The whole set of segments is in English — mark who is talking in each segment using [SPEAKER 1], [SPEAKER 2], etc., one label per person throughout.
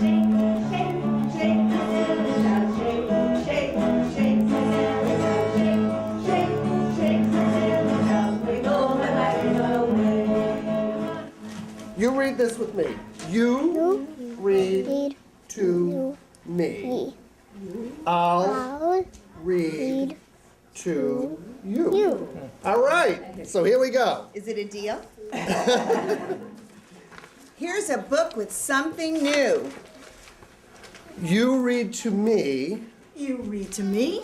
[SPEAKER 1] You read this with me. You read to me. I'll read to you. All right, so here we go.
[SPEAKER 2] Is it a deal? Here's a book with something new.
[SPEAKER 1] You read to me.
[SPEAKER 2] You read to me.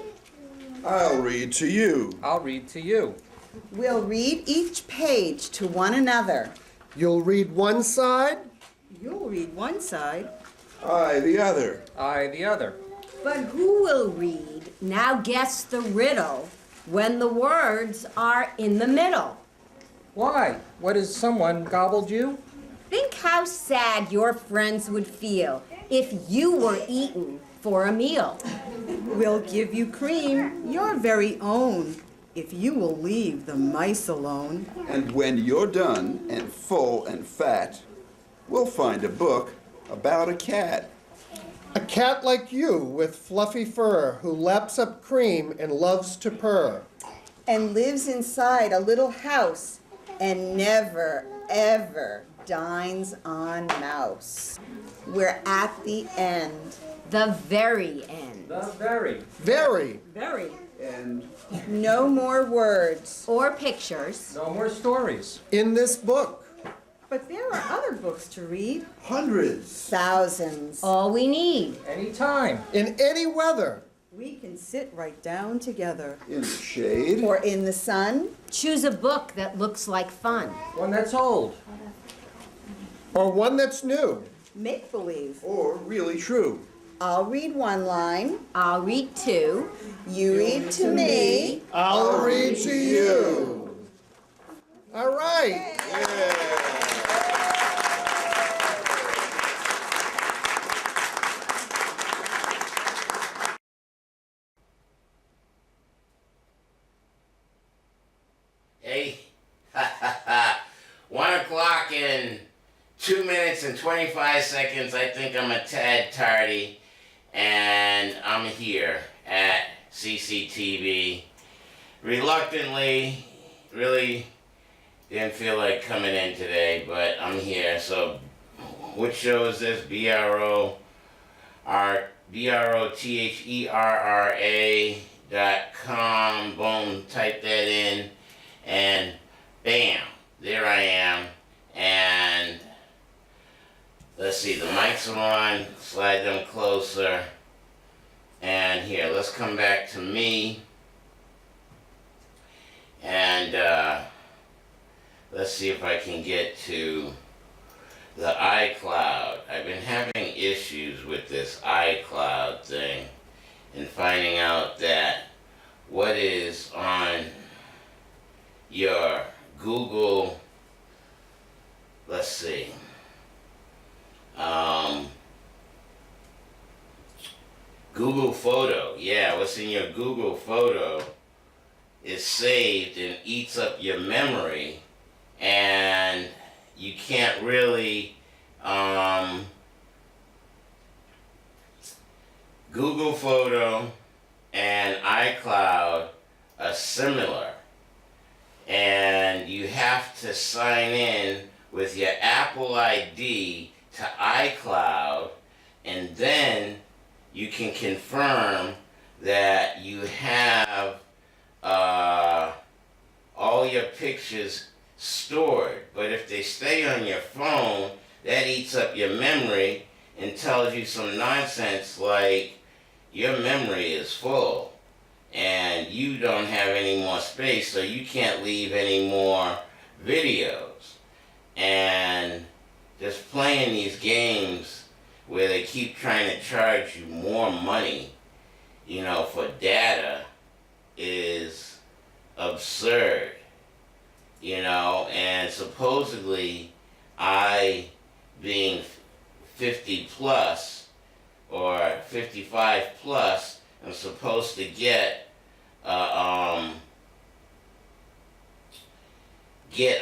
[SPEAKER 3] I'll read to you.
[SPEAKER 4] I'll read to you.
[SPEAKER 2] We'll read each page to one another.
[SPEAKER 1] You'll read one side.
[SPEAKER 2] You'll read one side.
[SPEAKER 3] I the other.
[SPEAKER 4] I the other.
[SPEAKER 5] But who will read? Now guess the riddle when the words are in the middle.
[SPEAKER 4] Why? What has someone gobbled you?
[SPEAKER 5] Think how sad your friends would feel if you were eaten for a meal.
[SPEAKER 2] We'll give you cream, your very own, if you will leave the mice alone.
[SPEAKER 3] And when you're done and full and fat, we'll find a book about a cat.
[SPEAKER 1] A cat like you with fluffy fur who laps up cream and loves to purr.
[SPEAKER 2] And lives inside a little house and never, ever dines on mouse. We're at the end.
[SPEAKER 5] The very end.
[SPEAKER 4] The very.
[SPEAKER 1] Very.
[SPEAKER 5] Very.
[SPEAKER 3] And
[SPEAKER 2] No more words.
[SPEAKER 5] Or pictures.
[SPEAKER 4] No more stories.
[SPEAKER 1] In this book.
[SPEAKER 2] But there are other books to read.
[SPEAKER 3] hundreds.
[SPEAKER 2] Thousands.
[SPEAKER 5] All we need.
[SPEAKER 4] Anytime.
[SPEAKER 1] In any weather.
[SPEAKER 2] We can sit right down together.
[SPEAKER 3] In the shade.
[SPEAKER 2] Or in the sun.
[SPEAKER 5] Choose a book that looks like fun.
[SPEAKER 4] One that's old.
[SPEAKER 1] Or one that's new.
[SPEAKER 2] Make believe.
[SPEAKER 3] Or really true.
[SPEAKER 2] I'll read one line.
[SPEAKER 5] I'll read two.
[SPEAKER 2] You read to me.
[SPEAKER 1] I'll read to you. All right.
[SPEAKER 6] Hey, 1 o'clock in 2 minutes and 25 seconds. I think I'm a tad tardy, and I'm here at CCTV. Reluctantly, really didn't feel like coming in today, but I'm here. So, what show is this? BROTHERRA.com. Boom, type that in. And bam, there I am. And let's see, the mics are on, slide them closer. And here, let's come back to me. And let's see if I can get to the iCloud. I've been having issues with this iCloud thing and finding out that what is on your Google, let's see, Google Photo, yeah, what's in your Google Photo is saved and eats up your memory, and you can't really, Google Photo and iCloud are similar. And you have to sign in with your Apple ID to iCloud, and then you can confirm that you have all your pictures stored. But if they stay on your phone, that eats up your memory and tells you some nonsense like your memory is full and you don't have any more space, so you can't leave any more videos. And just playing these games where they keep trying to charge you more money, you know, for data is absurd, you know. And supposedly I, being 50 plus or 55 plus, I'm supposed to get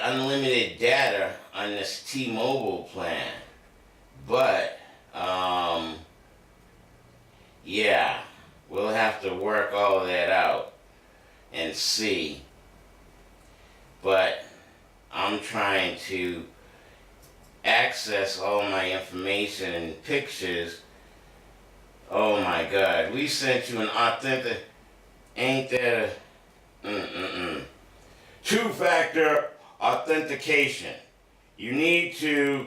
[SPEAKER 6] unlimited data on this T-Mobile plan, but all my information and pictures. Oh my God, we sent you an authentic, ain't that a, two-factor authentication. You need to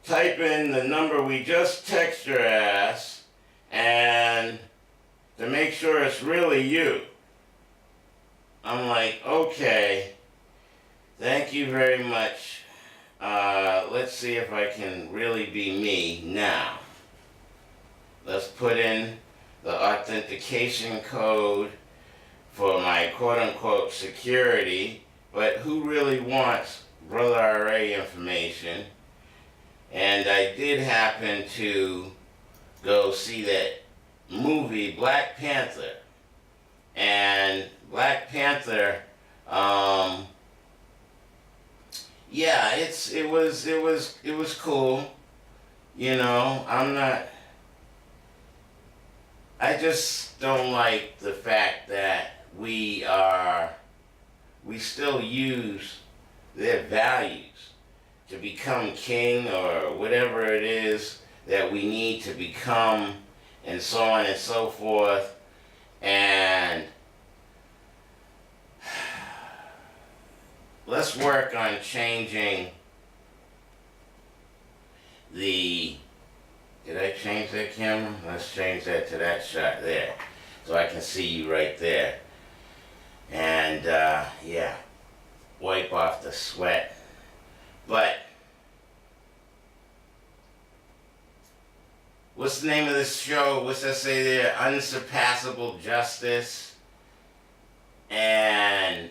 [SPEAKER 6] type in the number we just text your ass and to make sure it's really you. I'm like, okay, thank you very much. Let's see if I can really be me now. Let's put in the authentication code for my quote-unquote security, but who really wants Brother RA information? And I did happen to go see that movie Black Panther. And Black Panther, yeah, it was cool. You know, I just don't like the fact that we still use their values to become king or whatever it is that we need to become, and so on and so forth. And let's work on changing did I change that camera? Let's change that to that shot there, so I can see you right there. And yeah, wipe off the sweat. But what's the name of this show? What's that say there? Unsurpassable Justice. And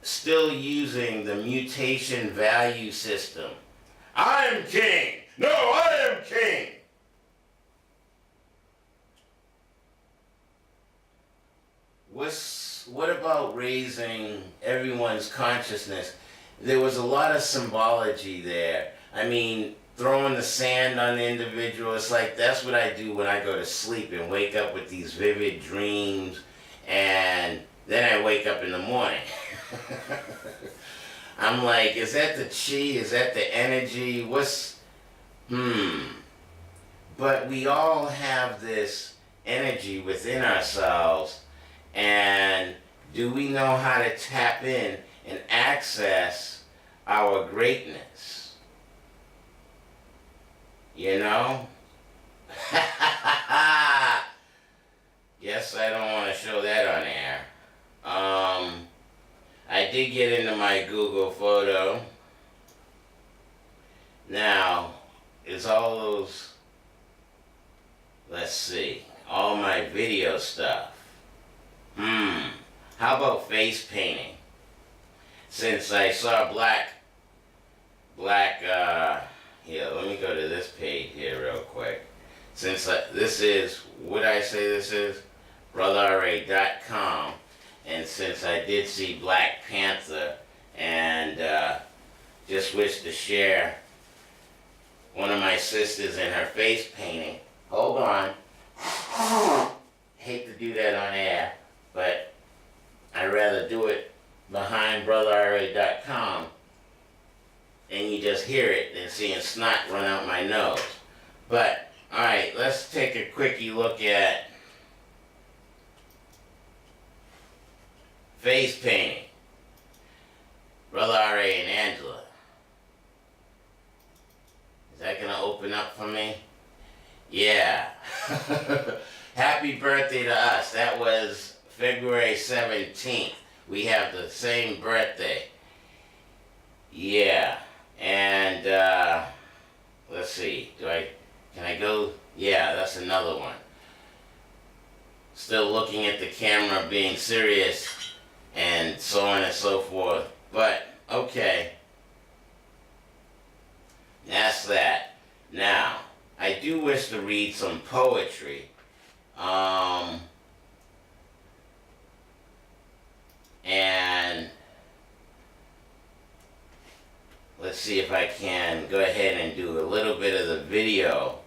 [SPEAKER 6] still using the mutation value system. I am king. No, I am king. What about raising everyone's consciousness? There was a lot of symbology there. I mean, throwing the sand on the individual, it's like that's what I do when I go to sleep and wake up with these vivid dreams, and then I wake up in the morning. I'm like, is that the chi? Is that the energy? But we all have this energy within ourselves, and do we know how to tap in and access our greatness? You know? Yes, I don't want to show that on air. I did get into my Google photo. Now, is all those, let's see, all my video stuff. How about face painting? Since I saw here, let me go to this page here real quick. Since this is, what I say this is? BrotherRA.com. And since I did see Black Panther and just wish to share one of my sisters in her face painting. Hold on. Hate to do that on air, but I'd rather do it behind BrotherRA.com and you just hear it than seeing snot run out my nose. But, alright, let's take a quickie look at face painting. Brother RA and Angela. Is that gonna open up for me? Yeah. Happy birthday to us. That was February 17th. We have the same birthday. Yeah. And let's see. Can I go? Yeah, that's another one. Still looking at the camera, being serious, and so on and so forth. But, okay. That's that. Now, I do wish to read some poetry. And let's see if I can go ahead and do a little bit of the video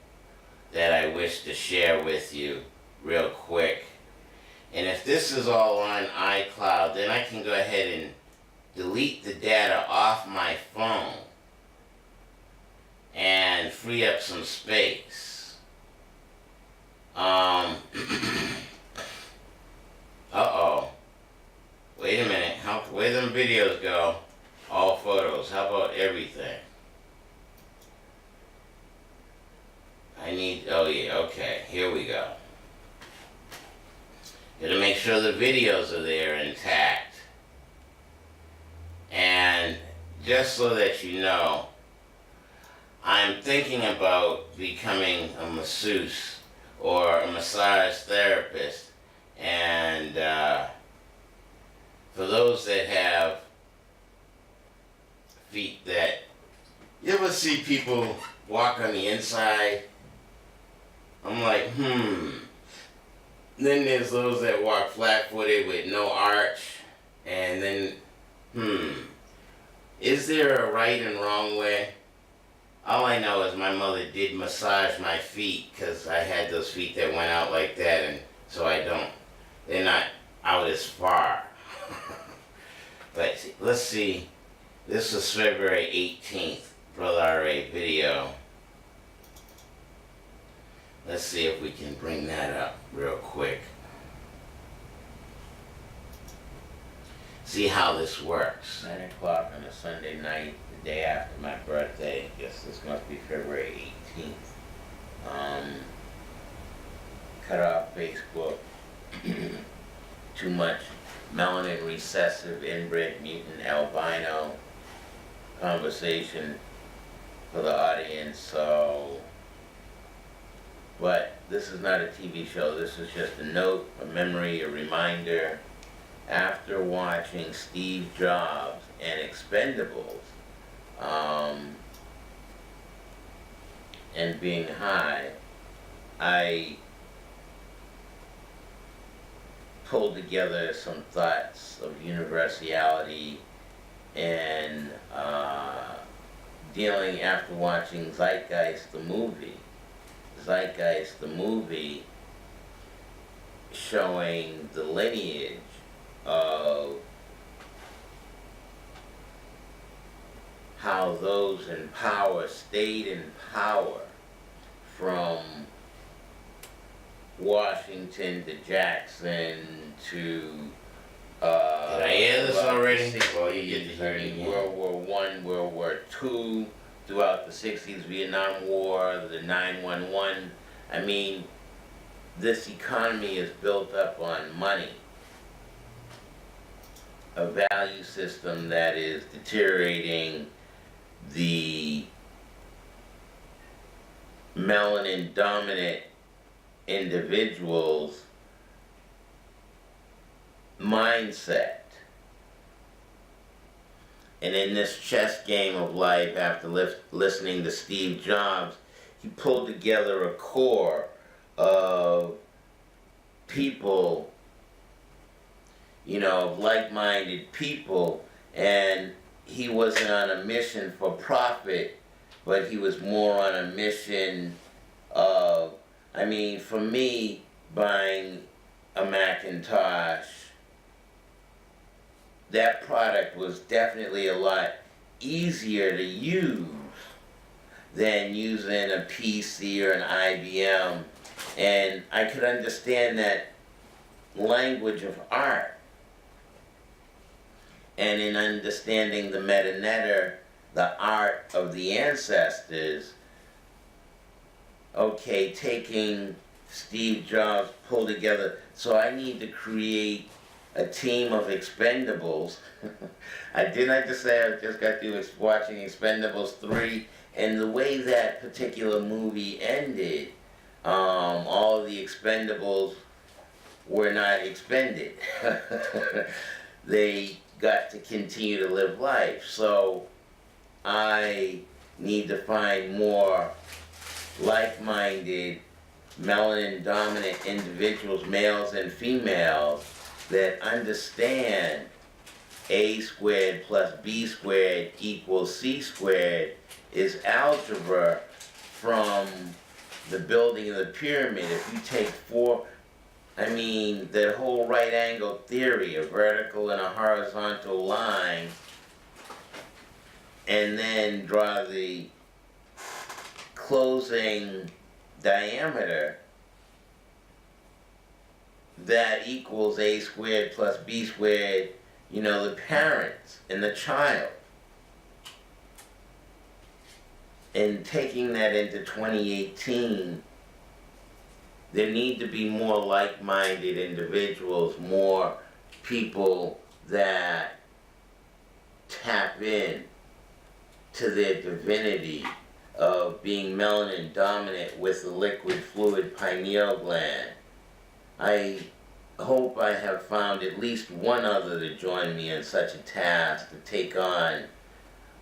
[SPEAKER 6] that I wish to share with you real quick. And if this is all on iCloud, then I can go ahead and delete the data off my phone and free up some space. Uh-oh. Wait a minute. Where them videos go? All photos. How about everything? Oh yeah, okay. Here we go. Gotta make sure the videos are there intact. And just so that you know, I'm thinking about becoming a masseuse or a massage therapist. And for those that have feet that, you ever see people walk on the inside? I'm like, Then there's those that walk flat-footed with no arch, and then, is there a right and wrong way? All I know is my mother did massage my feet, because I had those feet that went out like that, and so they're not out as far. But let's see, this was February 18th, Brother R.A. video. Let's see if we can bring that up real quick. See how this works. 9 o'clock on a Sunday night, the day after my birthday. I guess this must be February 18th. Cut off Facebook. Too much melanin recessive, inbred, mutant, albino conversation for the audience, so. But this is not a TV show, this is just a note, a memory, a reminder. After watching Steve Jobs and Expendables, and being high, I pulled together some thoughts of universality and dealing after watching Zeitgeist the movie. Zeitgeist the movie showing the lineage of how those in power stayed in power from Washington to Jackson to did I hear this already? Well, you get to hear it again. World War I, World War II, throughout the 60s, Vietnam War, the 9/11. I mean, this economy is built up on money. A value system that is deteriorating the melanin dominant individuals' mindset. And in this chess game of life, after listening to Steve Jobs, he pulled together a core of people, you know, like-minded people, and he wasn't on a mission for profit, but he was more on a mission of, I mean, for me, buying a Macintosh, that product was definitely a lot easier to use than using a PC or an IBM, and I could understand that language of art. And in understanding the metanetter, the art of the ancestors, okay, taking Steve Jobs, pulled together, so I need to create a team of Expendables. I just say I just got through watching Expendables 3, and the way that particular movie ended, all of the Expendables were not expended. They got to continue to live life. So I need to find more like-minded, melanin-dominant individuals, males and females, that understand A squared plus B squared equals C squared is algebra from the building of the pyramid. If you take the whole right angle theory, a vertical and a horizontal line, and then draw the closing diameter that equals a squared plus b squared, you know, the parents and the child. And taking that into 2018, there need to be more like-minded individuals, more people that tap in to their divinity of being melanin dominant with the liquid fluid pineal gland. I hope I have found at least one other to join me in such a task to take on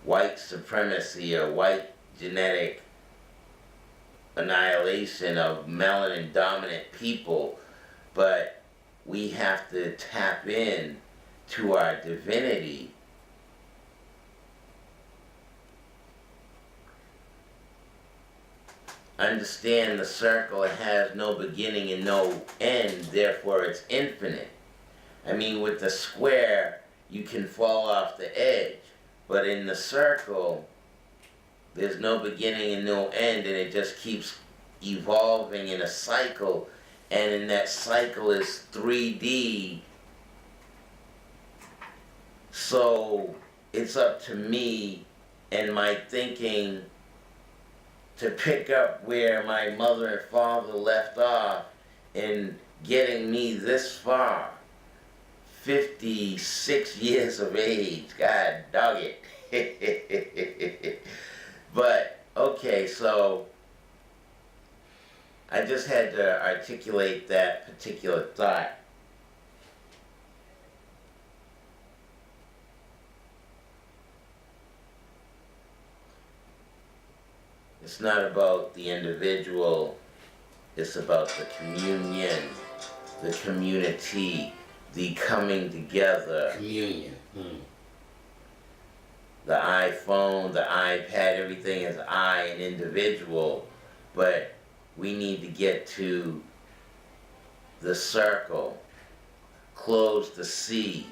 [SPEAKER 6] white supremacy or white genetic annihilation of melanin dominant people, but we have to tap in to our divinity. Understand the circle has no beginning and no end, therefore it's infinite. I mean, with the square, you can fall off the edge, but in the circle, there's no beginning and no end, and it just keeps evolving in a cycle, and in that cycle is 3D. So it's up to me and my thinking to pick up where my mother and father left off in getting me this far. 56 years of age, God dog it. But, okay, so I just had to articulate that particular thought. It's not about the individual, it's about the communion, the community, the coming together. Communion. The iPhone, the iPad, everything is I, an individual, but we need to get to the circle, close the C,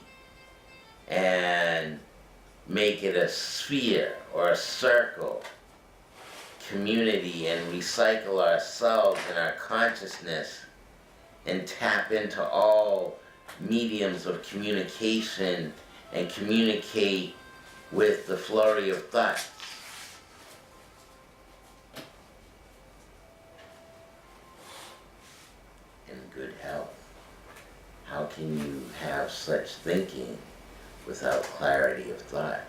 [SPEAKER 6] and make it a sphere or a circle, community, and recycle ourselves and our consciousness and tap into all mediums of communication and communicate with the flurry of thought. In good health. How can you have such thinking without clarity of thought?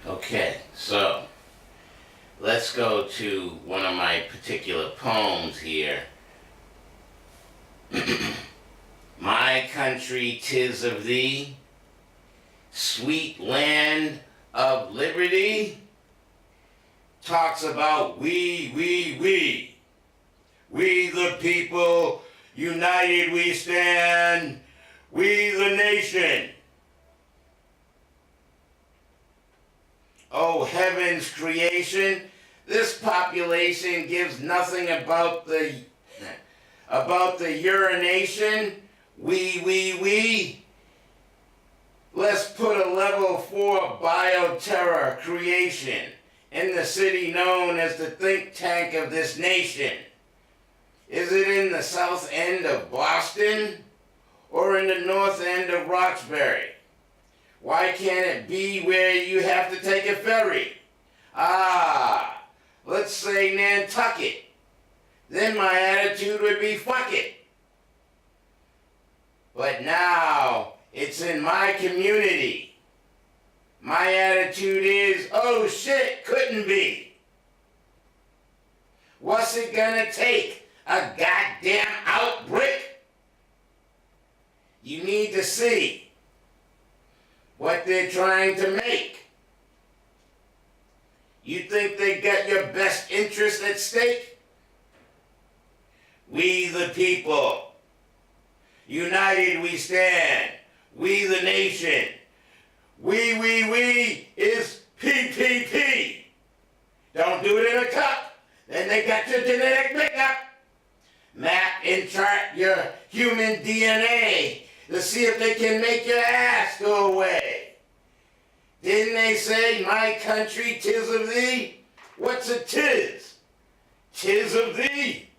[SPEAKER 6] Okay, so let's go to one of my particular poems here. My country, 'tis of thee, sweet land of liberty, talks about we the people, united we stand, we the nation. Oh, heaven's creation, this population gives nothing about the urination. We. Let's put a level 4 bioterror creation in the city known as the think tank of this nation. Is it in the south end of Boston or in the north end of Roxbury? Why can't it be where you have to take a ferry? Let's say Nantucket. Then my attitude would be fuck it. But now it's in my community. My attitude is, oh shit, couldn't be. What's it gonna take? A goddamn outbreak? You need to see what they're trying to make. You think they got your best interest at stake? We the people. United we stand. We the nation. We is PPP. Don't do it in a cup. Then they got your genetic makeup. Map and chart your human DNA to see if they can make your ass go away. Didn't they say, my country, 'tis of thee? What's a 'tis? 'Tis of thee.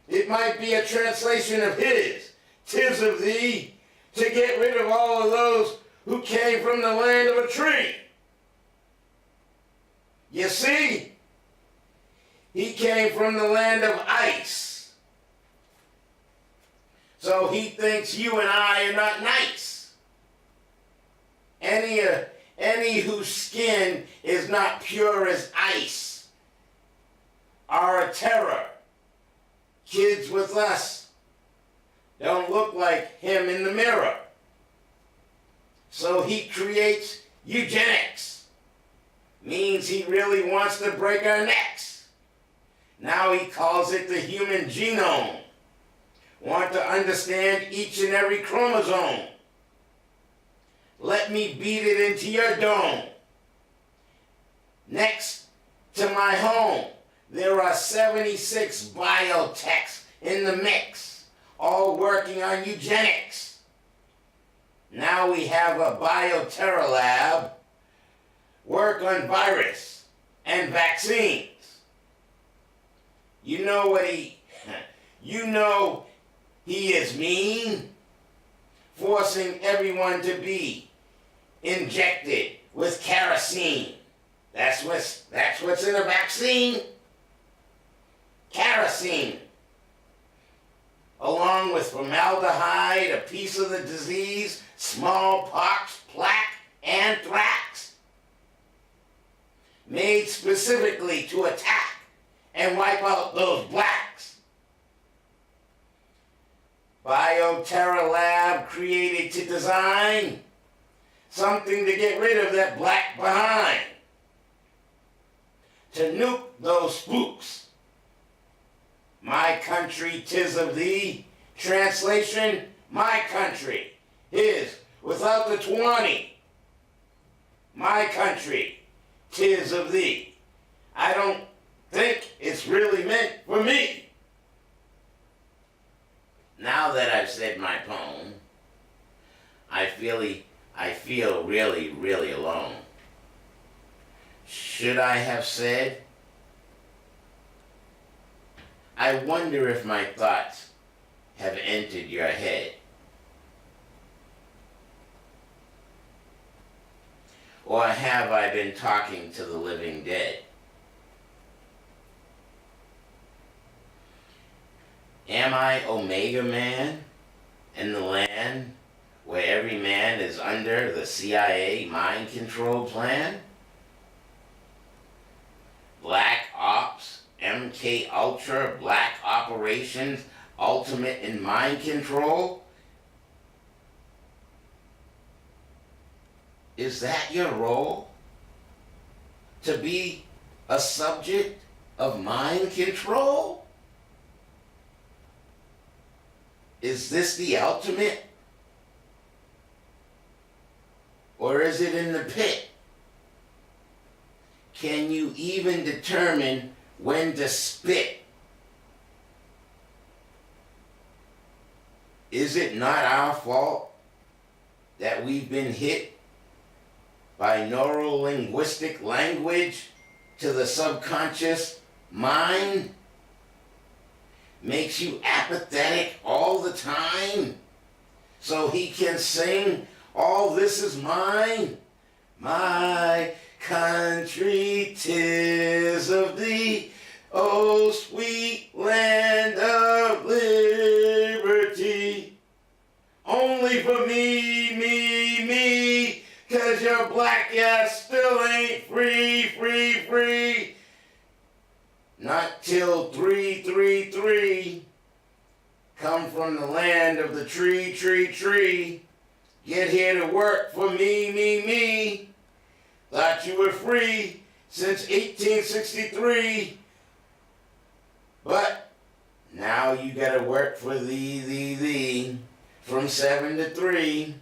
[SPEAKER 6] It might be a translation of his. 'Tis of thee, to get rid of all of those who came from the land of a tree. You see, he came from the land of ice. So he thinks you and I are not nice. Any whose skin is not pure as ice are a terror. Kids with us don't look like him in the mirror. So he creates eugenics. Means he really wants to break our necks. Now he calls it the human genome. Want to understand each and every chromosome. Let me beat it into your dome. Next to my home, there are 76 biotechs in the mix, all working on eugenics. Now we have a bioterror lab, work on virus and vaccines. You know he is mean, forcing everyone to be injected with kerosene. That's what's in a vaccine. Kerosene. Along with formaldehyde, a piece of the disease, smallpox, plaque, anthrax. Made specifically to attack and wipe out those blacks. Bioterror lab created to design something to get rid of that black behind. To nuke those spooks. My country, 'tis of thee. Translation, my country. His, without the 20. My country, 'tis of thee. I don't think it's really meant for me. Now that I've said my poem, I feel really, really alone. Should I have said? I wonder if my thoughts have entered your head. Or have I been talking to the living dead? Am I Omega Man in the land where every man is under the CIA mind control plan? Black Ops, MK Ultra, Black Operations, Ultimate in Mind Control? Is that your role? To be a subject of mind control? Is this the ultimate? Or is it in the pit? Can you even determine when to spit? Is it not our fault that we've been hit by neuro-linguistic language to the subconscious mind? Makes you apathetic all the time so he can sing, all this is mine, my country, 'tis of thee, oh sweet land of liberty. Only for me, me, me, 'cause you're black, yeah, still ain't free, free, free. Not till 333, come from the land of the tree, tree, tree. Get here to work for me, me, me. Thought you were free since 1863. But now you gotta work for thee, from 7 to 3.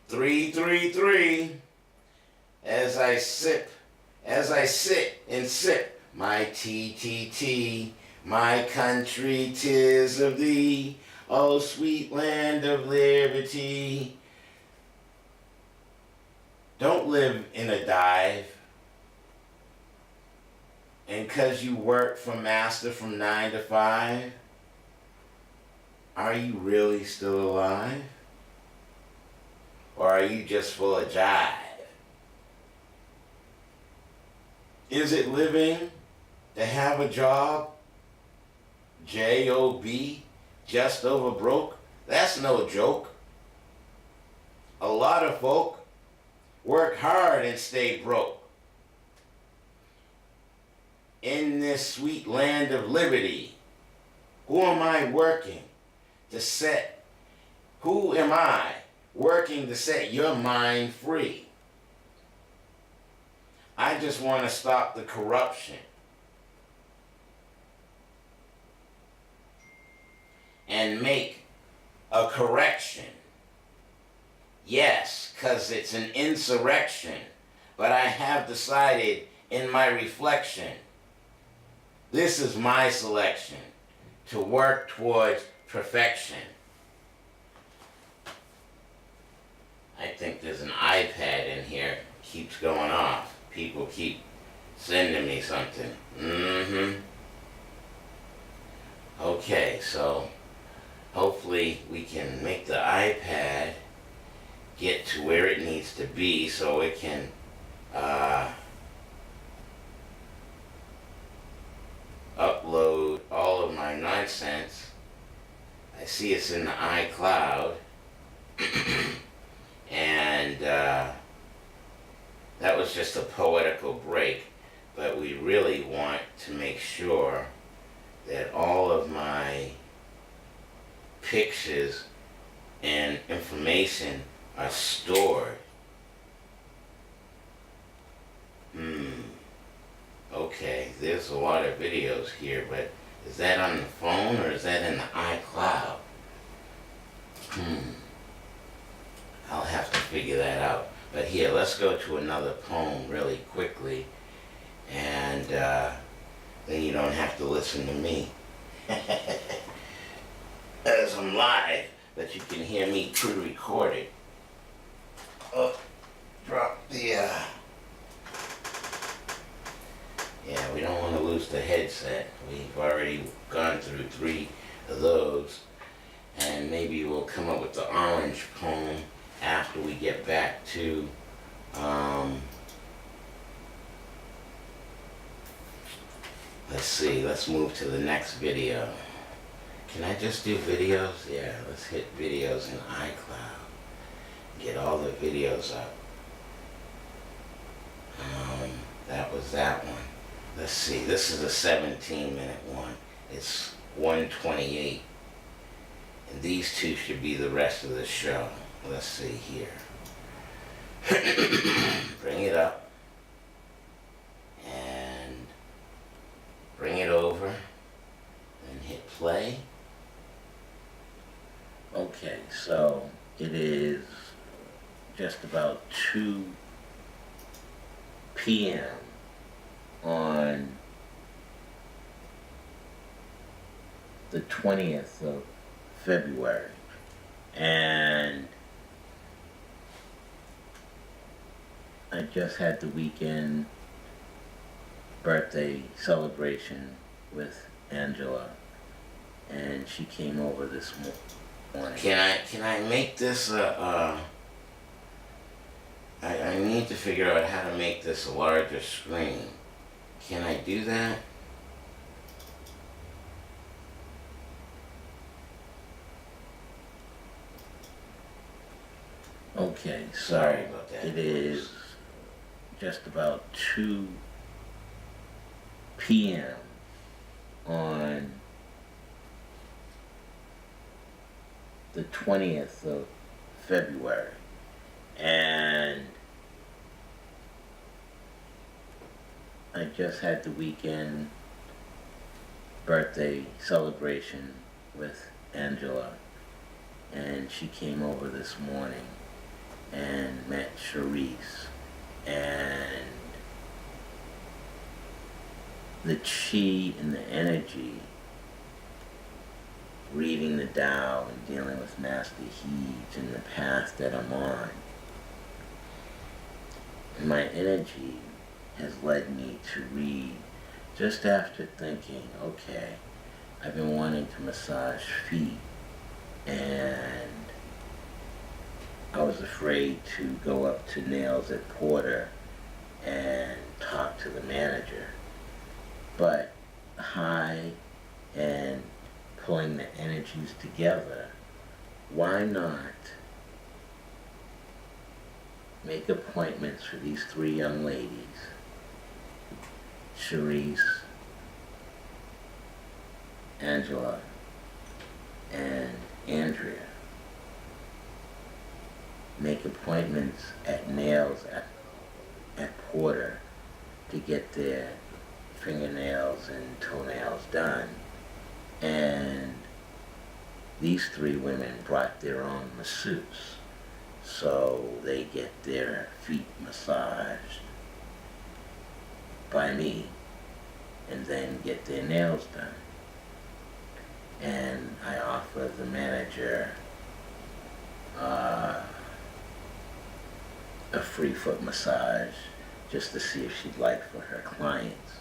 [SPEAKER 6] 333. As I sit and sip my tea, my country, 'tis of thee, oh sweet land of liberty. don't live in a dive. And 'cause you work for master from 9 to 5, are you really still alive? Or are you just full of jive? Is it living to have a job? J-O-B, just over broke? That's no joke. A lot of folk work hard and stay broke. In this sweet land of liberty, who am I working to set? Who am I working to set your mind free? I just want to stop the corruption and make a correction. Yes, 'cause it's an insurrection, but I have decided in my reflection, this is my selection to work towards perfection. I think there's an iPad in here, keeps going off. People keep sending me something. Okay, so hopefully we can make the iPad get to where it needs to be so it can upload all of my nonsense. I see it's in the iCloud. And that was just a poetical break, but we really want to make sure that all of my pictures and information are stored. Okay, there's a lot of videos here, but is that on the phone or is that in the iCloud? I'll have to figure that out. But here, let's go to another poem really quickly, and then you don't have to listen to me. As I'm live, but you can hear me pre-recorded. Oh, drop the, yeah, we don't want to lose the headset. We've already gone through 3 of those, and maybe we'll come up with the orange poem after we get back to let's see, let's move to the next video. Can I just do videos? Yeah, let's hit videos in iCloud. Get all the videos up. That was that one. Let's see, this is a 17-minute one. It's 1:28. And these 2 should be the rest of the show. Let's see here. Bring it up. And bring it over. And hit play. Okay, so it is just about 2 p.m. on the 20th of February. And I just had the weekend birthday celebration with Angela, and she came over this morning. Can I make this I need to figure out how to make this a larger screen. Can I do that? Okay, sorry about that. It is just about 2 p.m. on the 20th of February. And I just had the weekend birthday celebration with Angela, and she came over this morning and met Charisse, and the chi and the energy, reading the Tao and dealing with Master Heat and the path that I'm on,
[SPEAKER 7] And my energy has led me to read just after thinking, okay, I've been wanting to massage feet, and I was afraid to go up to Nails at Porter and talk to the manager. But high and pulling the energies together, why not make appointments for these three young ladies, Charisse, Angela, and Andrea. Make appointments at Nails at Porter to get their fingernails and toenails done. And these three women brought their own masseuse, so they get their feet massaged by me and then get their nails done. And I offer the manager a free foot massage just to see if she'd like for her clients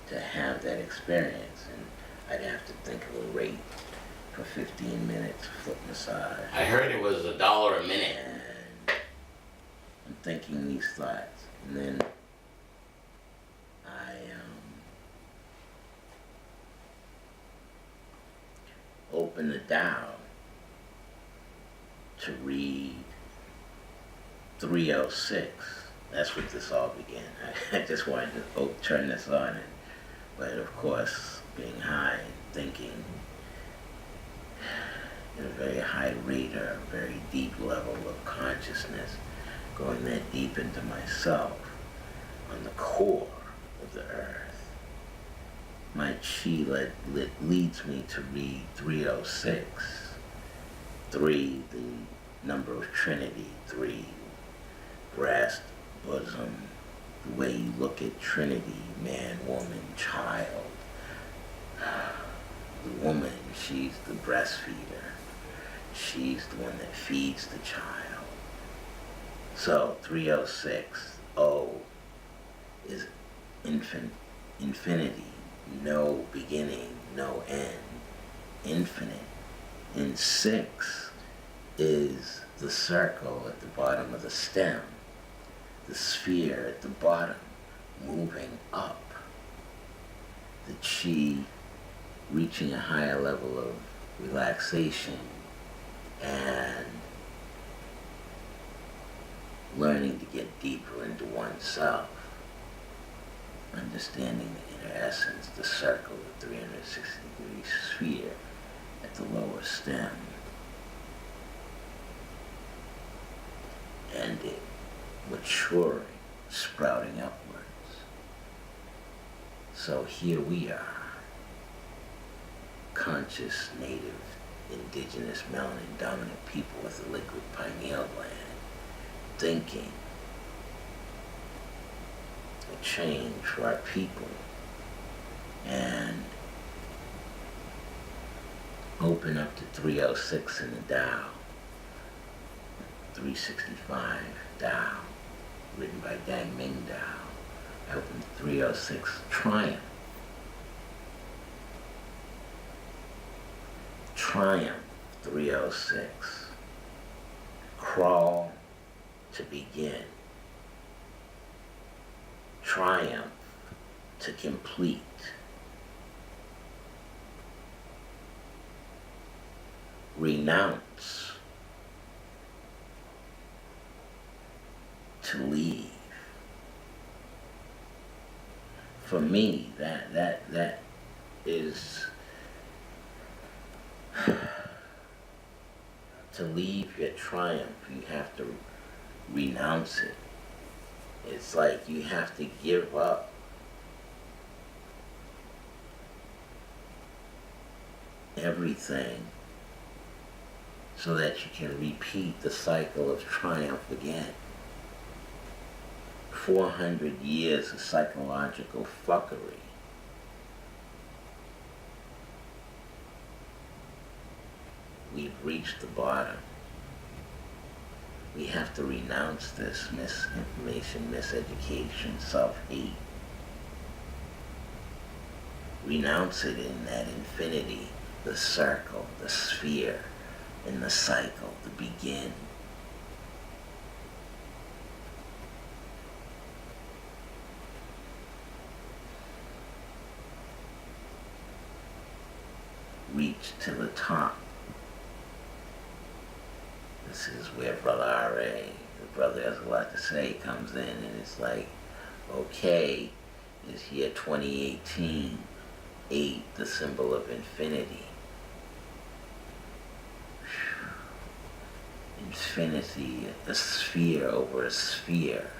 [SPEAKER 7] to have that experience. And I'd have to think of a rate for 15 minutes foot massage.
[SPEAKER 6] I heard it was $1 a minute.
[SPEAKER 7] And I'm thinking these thoughts, and then I open the Tao to read 306. That's what this all began. I just wanted to turn this on, but of course, being high and thinking at a very high rate or a very deep level of consciousness, going that deep into myself, on the core of the earth, my chi leads me to read 306. 3, the number of Trinity, 3, brass bosom, the way you look at Trinity, man, woman, child. The woman, she's the breastfeeder. She's the one that feeds the child. So 306, O is infinity, no beginning, no end, infinite. And 6 is the circle at the bottom of the stem, the sphere at the bottom, moving up. The chi reaching a higher level of relaxation and learning to get deeper into oneself, understanding the inner essence, the circle, the 360-degree sphere at the lower stem, and it maturing, sprouting upwards. So here we are, conscious, native, indigenous, melanin dominant people with a liquid pineal gland, thinking a change for our people, and open up to 306 in the Tao, 365 Tao, written by Dang Ming Tao. I open 306 Triumph. Triumph 306. Crawl to begin. Triumph to complete. Renounce to leave. For me, that is to leave your triumph. You have to renounce it. It's like you have to give up everything so that you can repeat the cycle of triumph again. 400 years of psychological fuckery. We've reached the bottom. We have to renounce this misinformation, miseducation, self-hate. Renounce it in that infinity, the circle, the sphere, and the cycle, the begin. Reach to the top. This is where Brother R.A., the brother has a lot to say, comes in, and it's like, okay, is here 2018, 8, the symbol of infinity. Infinity, a sphere over a sphere,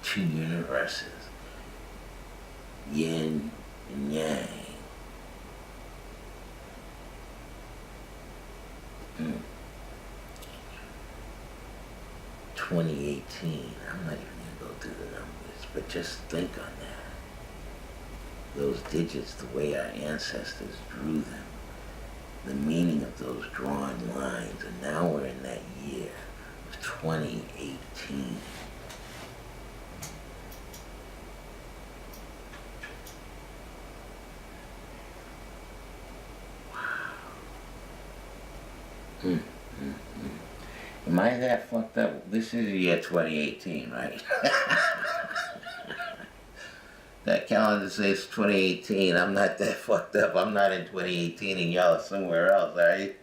[SPEAKER 7] 2 universes, yin and yang. 2018, I'm not even gonna go through the numbers, but just think on that. Those digits, the way our ancestors drew them, the meaning of those drawn lines, and now we're in that year of 2018. Wow. Am I that fucked up? This is the year 2018, right? That calendar says 2018. I'm not that fucked up. I'm not in 2018 and y'all are somewhere else, are you?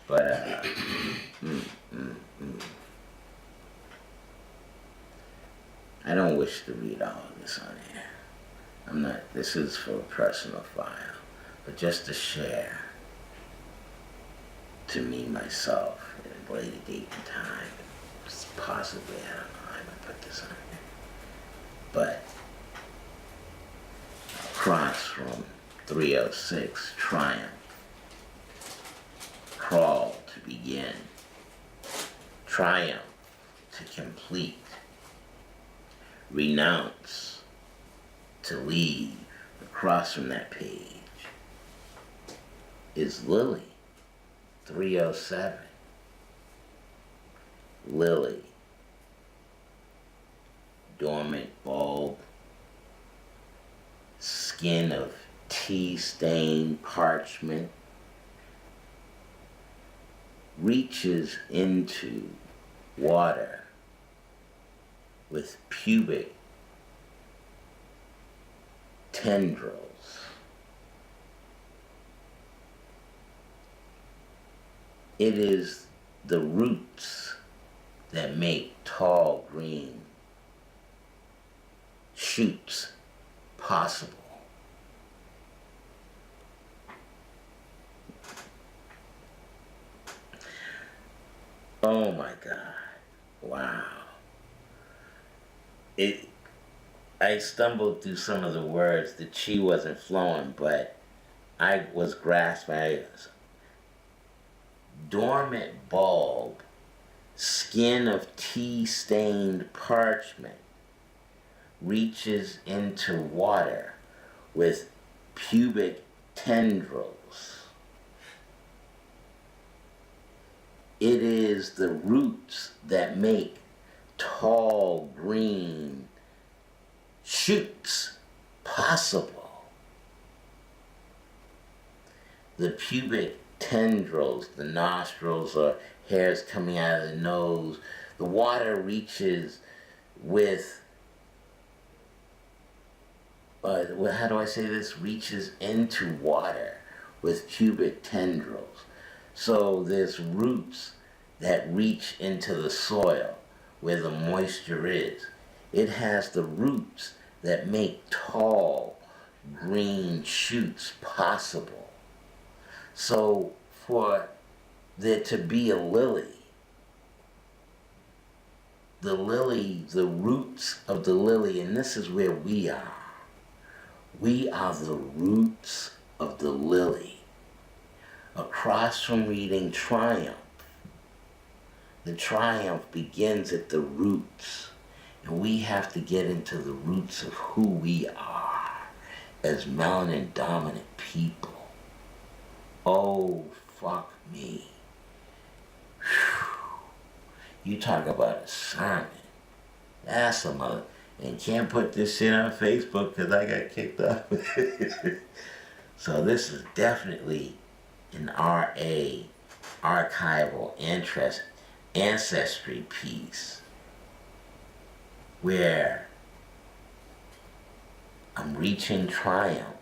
[SPEAKER 7] But, I don't wish to read all of this on air. I'm not, this is for a personal file, but just to share to me, myself, at a later date and time. Possibly, I don't know how I'm gonna put this on there. But across from 306, triumph, crawl to begin, triumph to complete, renounce to leave. Across from that page is Lily, 307. Lily, dormant bulb, skin of tea-stained parchment, reaches into water with pubic tendrils. It is the roots that make tall green shoots possible. Oh my God, wow. I stumbled through some of the words, the chi wasn't flowing, but I was grasped by dormant bulb, skin of tea-stained parchment, reaches into water with pubic tendrils. It is the roots that make tall green shoots possible. The pubic tendrils, the nostrils or hairs coming out of the nose, the water reaches with, how do I say this? Reaches into water with pubic tendrils. So there's roots that reach into the soil where the moisture is. It has the roots that make tall green shoots possible. So for there to be a lily, the roots of the lily, and this is where we are. We are the roots of the lily. Across from reading Triumph, the triumph begins at the roots. And we have to get into the roots of who we are as melanin dominant people. Oh, fuck me. Whew. You talk about a sermon. That's a mother. And can't put this shit on Facebook because I got kicked off. So this is definitely an RA, archival interest, ancestry piece where I'm reaching triumph.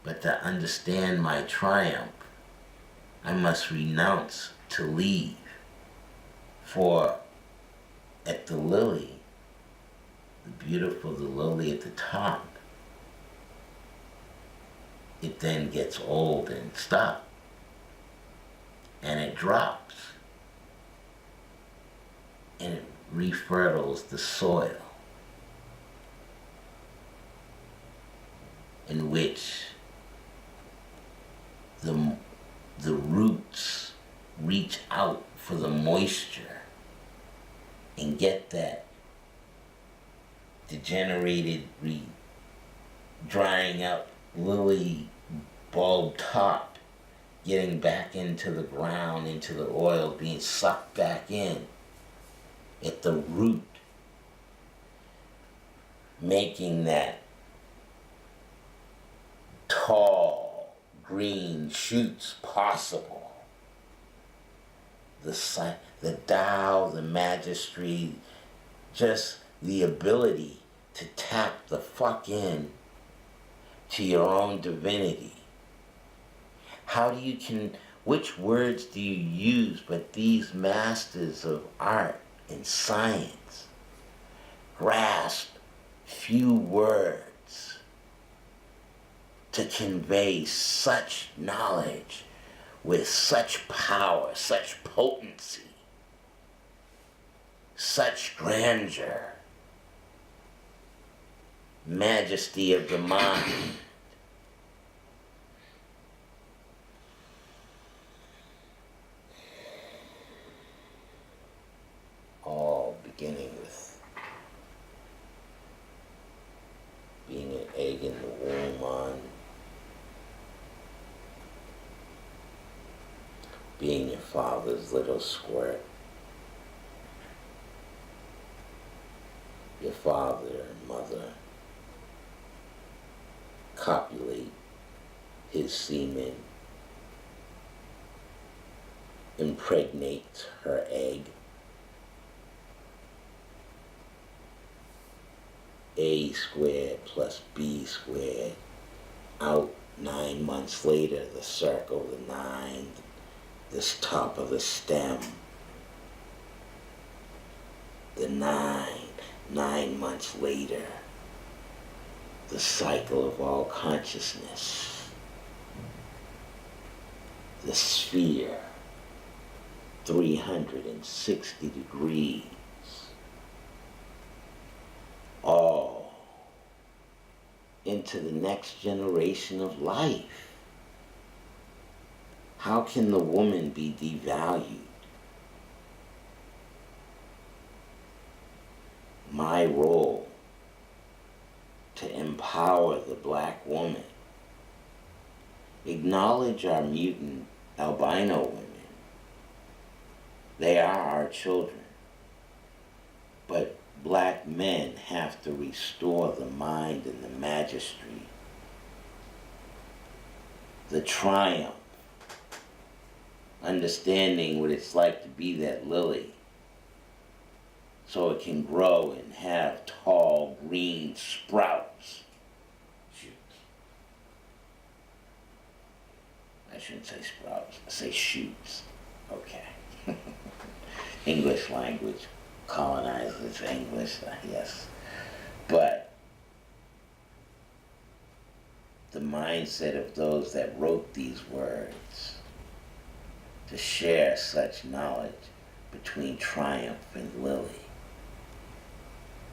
[SPEAKER 7] But to understand my triumph, I must renounce to leave. For at the lily, the lily at the top, it then gets old and stops. And it drops. And it refertiles the soil in which the roots reach out for the moisture and get that degenerated, drying up lily bulb top getting back into the ground, into the oil, being sucked back in at the root, making that tall green shoots possible. The Tao, the Magistry, just the ability to tap the fuck in to your own divinity. How do you which words do you use but these masters of art and science grasp few words to convey such knowledge with such power, such potency, such grandeur, majesty of the mind. All beginning with being an egg in the womb on being your father's little squirt. Your father and mother copulate his semen, impregnate her egg. A squared plus B squared, out 9 months later, the circle, the 9, this top of the stem, the 9 months later, the cycle of all consciousness, the sphere, 360 degrees, all into the next generation of life. How can the woman be devalued? My role to empower the black woman, acknowledge our mutant albino women. They are our children, but black men have to restore the mind and the magistry, the triumph, understanding what it's like to be that lily so it can grow and have tall green sprouts. Shoots. I shouldn't say sprouts, I say shoots. Okay. English language. Colonizers, English, yes. But the mindset of those that wrote these words to share such knowledge between Triumph and Lily.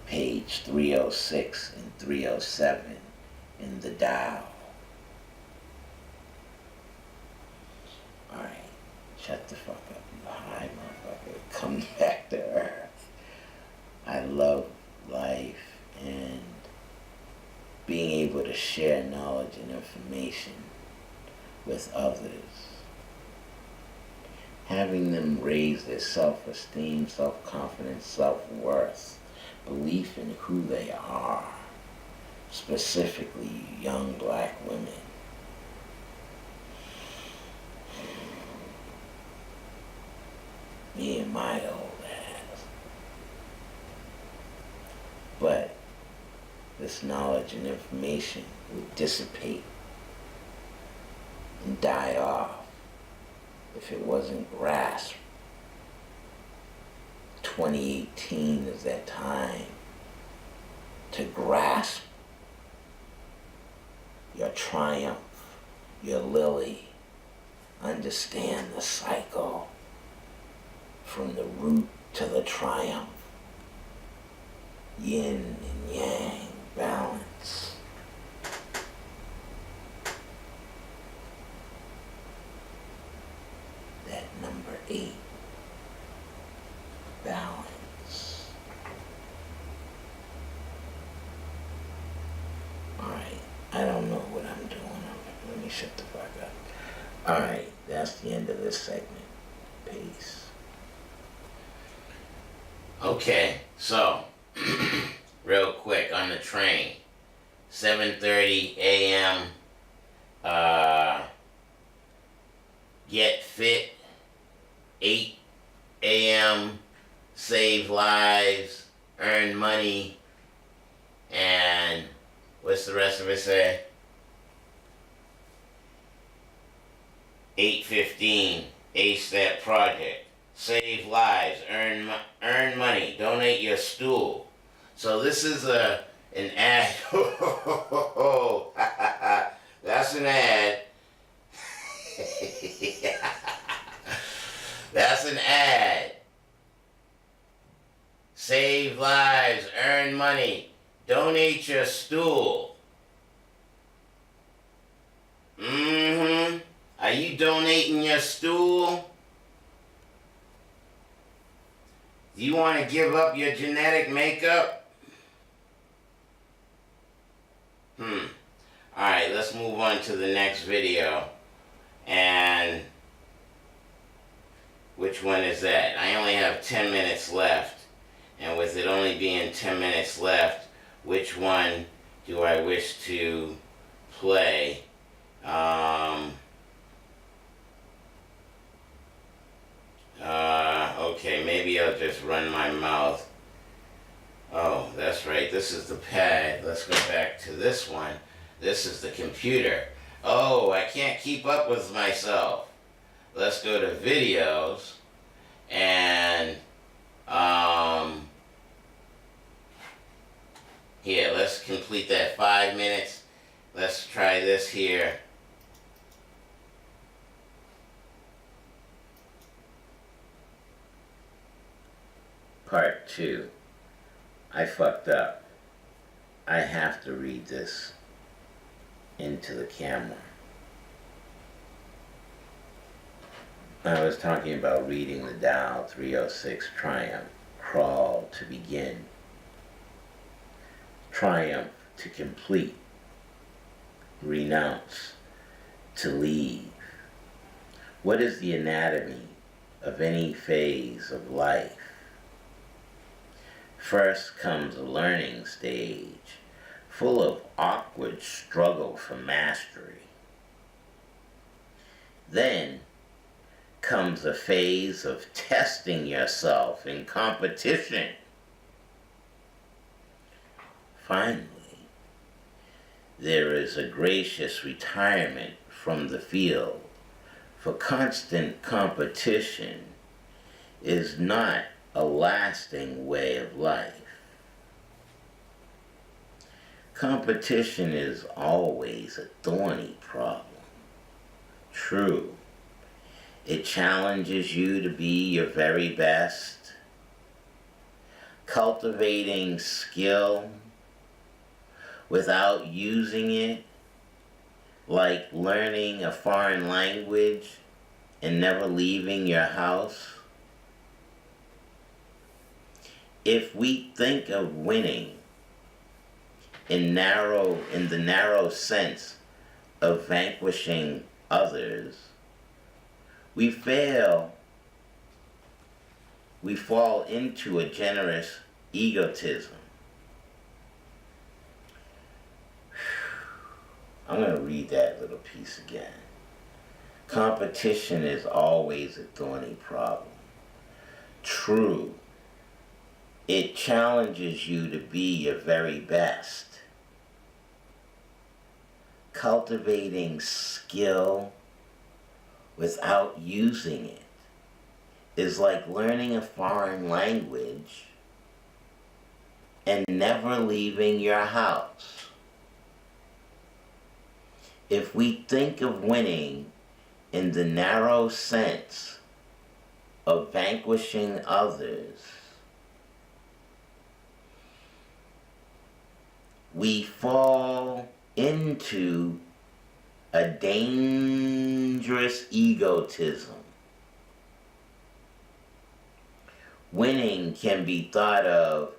[SPEAKER 7] Page 306 and 307 in the Tao. Alright, shut the fuck up, you high motherfucker. Come back to earth. I love life and being able to share knowledge and information with others. Having them raise their self-esteem, self-confidence, self-worth, belief in who they are, specifically young black women. Me and my old ass. But this knowledge and information would dissipate and die off if it wasn't grasped. 2018 is that time to grasp your triumph, your lily, understand the cycle from the root to the triumph, yin and yang balance. That number 8, balance. Alright, I don't know what I'm doing. Let me shut the fuck up. Alright, that's the end of this segment. Peace.
[SPEAKER 6] Okay, so, real quick on the train, 7:30 a.m., get fit, 8 a.m., save lives, earn money, and what's the rest of it say? 8:15, ace that project. Save lives, earn money, donate your stool. So this is an ad. That's an ad. That's an ad. Save lives, earn money, donate your stool. Are you donating your stool? Do you want to give up your genetic makeup? Alright, let's move on to the next video. And which one is that? I only have 10 minutes left. And with it only being 10 minutes left, which one do I wish to play? Okay, maybe I'll just run my mouth. Oh, that's right, this is the pad. Let's go back to this one. This is the computer. Oh, I can't keep up with myself. Let's go to videos and here, let's complete that 5 minutes. Let's try this here.
[SPEAKER 7] Part 2. I fucked up. I have to read this into the camera. I was talking about reading the Dow 306 Triumph. Crawl to begin. Triumph to complete. Renounce to leave. What is the anatomy of any phase of life? First comes a learning stage, full of awkward struggle for mastery. Then comes a phase of testing yourself in competition. Finally, there is a gracious retirement from the field, for constant competition is not a lasting way of life. Competition is always a thorny problem. True, it challenges you to be your very best. Cultivating skill without using it, like learning a foreign language and never leaving your house. If we think of winning in the narrow sense of vanquishing others, we fall into a generous egotism. I'm going to read that little piece again. Competition is always a thorny problem. True, it challenges you to be your very best. Cultivating skill without using it is like learning a foreign language and never leaving your house. If we think of winning in the narrow sense of vanquishing others, we fall into a dangerous egotism. Winning can be thought of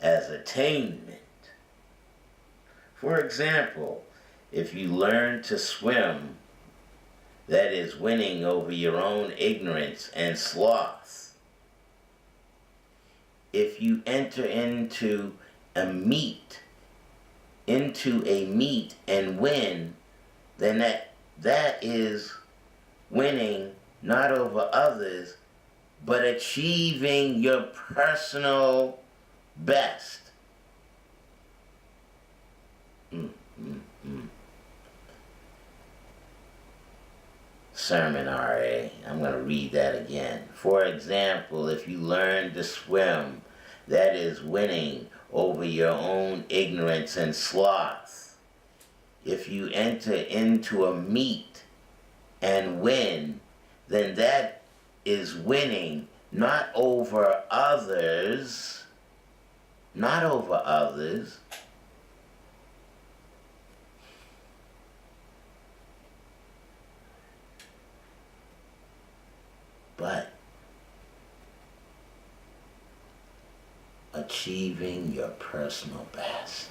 [SPEAKER 7] as attainment. For example, if you learn to swim, that is winning over your own ignorance and sloth. If you enter into a meet and win, then that is winning not over others, but achieving your personal best. Sermon RA, I'm going to read that again. For example, if you learn to swim, that is winning over your own ignorance and sloth. If you enter into a meet and win, then that is winning not over others, but achieving your personal best.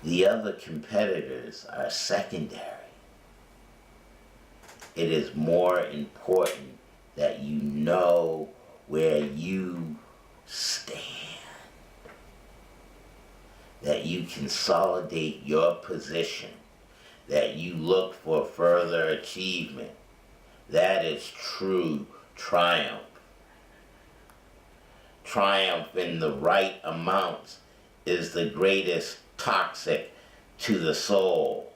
[SPEAKER 7] The other competitors are secondary. It is more important that you know where you stand, that you consolidate your position, that you look for further achievement. That is true triumph. Triumph in the right amounts is the greatest toxic to the soul.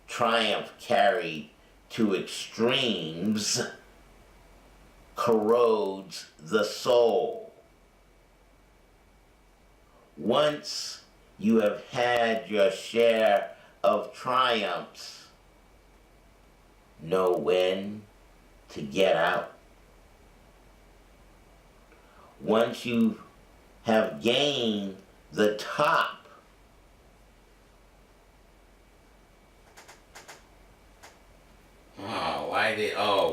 [SPEAKER 7] Triumph carried to extremes corrodes the soul. Once you have had your share of triumphs, know when to get out. Once you have gained the top,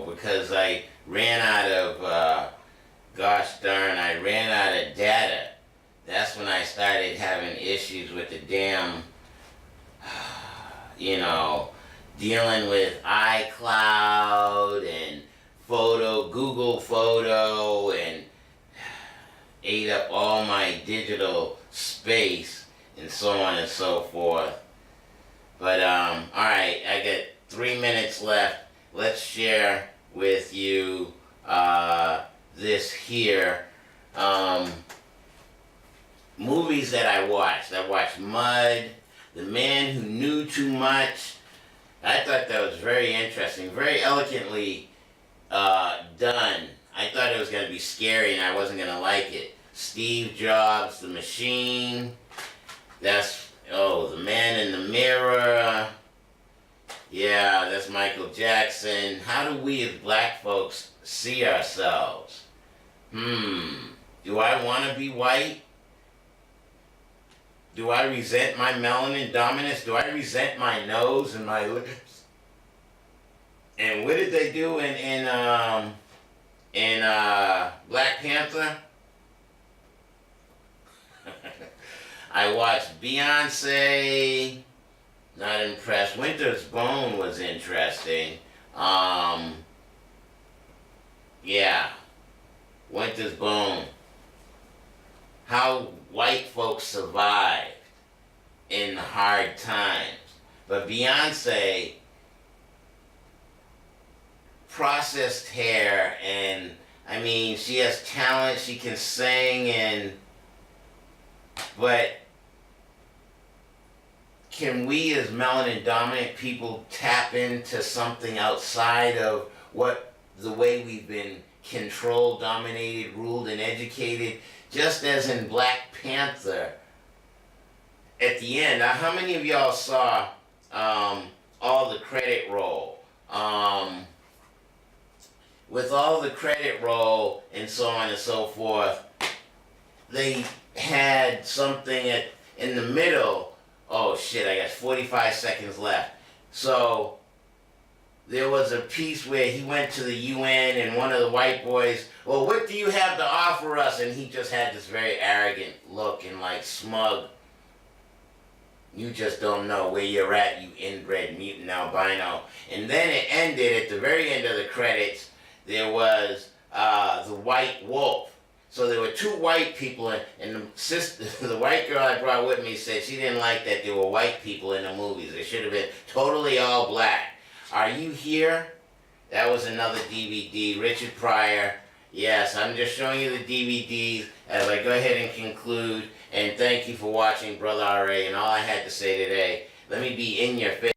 [SPEAKER 6] because I ran out of, gosh darn, I ran out of data. That's when I started having issues with the damn, dealing with iCloud and Google Photo, and ate up all my digital space and so on and so forth. But, alright, I got 3 minutes left. Let's share with you this here. Movies that I watched. I watched Mud, The Man Who Knew Too Much. I thought that was very interesting, very eloquently done. I thought it was going to be scary and I wasn't going to like it. Steve Jobs, The Machine. That's, The Man in the Mirror. Yeah, that's Michael Jackson. How do we as black folks see ourselves? Do I want to be white? Do I resent my melanin dominance? Do I resent my nose and my lips? And what did they do in Black Panther? I watched Beyonce. Not impressed. Winter's Bone was interesting. Yeah. Winter's Bone. How white folks survived in hard times. But Beyonce, processed hair, and I mean, she has talent, she can sing, but can we as melanin dominant people tap into something outside of what the way we've been controlled, dominated, ruled, and educated? Just as in Black Panther, at the end, how many of y'all saw all the credit roll? With all the credit roll and so on and so forth, they had something in the middle. Oh shit, I got 45 seconds left. So there was a piece where he went to the UN and one of the white boys, well, what do you have to offer us? And he just had this very arrogant look and like smug. You just don't know where you're at, you inbred mutant albino. And then it ended at the very end of the credits. There was the white wolf. So there were two white people, and the sister, the white girl I brought with me said she didn't like that there were white people in the movies. It should have been totally all black. Are You Here? That was another DVD. Richard Pryor. Yes, I'm just showing you the DVDs as I go ahead and conclude. And thank you for watching, Brother R.A. And all I had to say today, let me be in your face.